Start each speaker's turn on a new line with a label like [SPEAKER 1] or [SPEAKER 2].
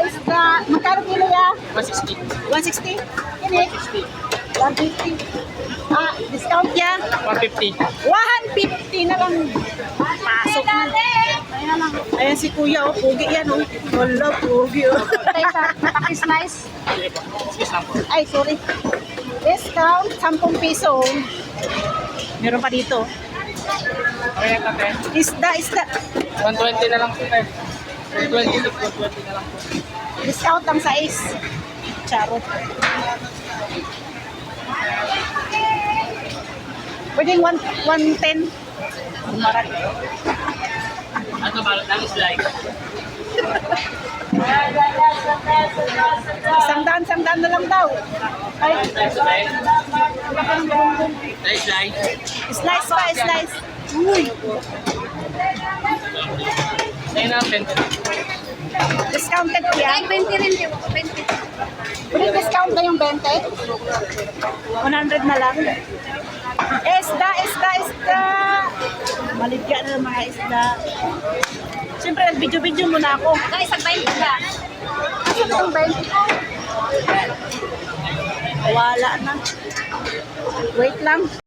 [SPEAKER 1] isda. Magkano kilo ya?
[SPEAKER 2] 160.
[SPEAKER 1] 160? Ini? 150. Discount yan?
[SPEAKER 2] 150.
[SPEAKER 1] 150 na lang. Pasok na. Ayan lang. Ayan si kuya, oh. Pugi yan, oh. Wala, pugi, oh. Paki-slice.
[SPEAKER 2] Excuse lang po.
[SPEAKER 1] Ay, sorry. Discount, 10 piso. Meron pa dito.
[SPEAKER 2] Okay, tate.
[SPEAKER 1] Isda.
[SPEAKER 2] 120 na lang po, eh. 120 na lang po.
[SPEAKER 1] Discount ang size. Charot. Pwedeng 110. Umarat.
[SPEAKER 2] Ano ba? That is like...
[SPEAKER 1] Sandaan na lang daw. Ay,
[SPEAKER 2] That is like...
[SPEAKER 1] slice pa, slice. Uy,
[SPEAKER 2] Sa'yo na, 20.
[SPEAKER 1] discounted yan.
[SPEAKER 3] 20 rin, di ba? 20.
[SPEAKER 1] Pwede discount na yung 20? 100 na lang. Isda. Maligya na ng mga isda. Siyempre, nag-video-video muna ako.
[SPEAKER 3] Guys, ang 20 ka.
[SPEAKER 1] Kasi itong 20 ko. Wala na. Wait lang.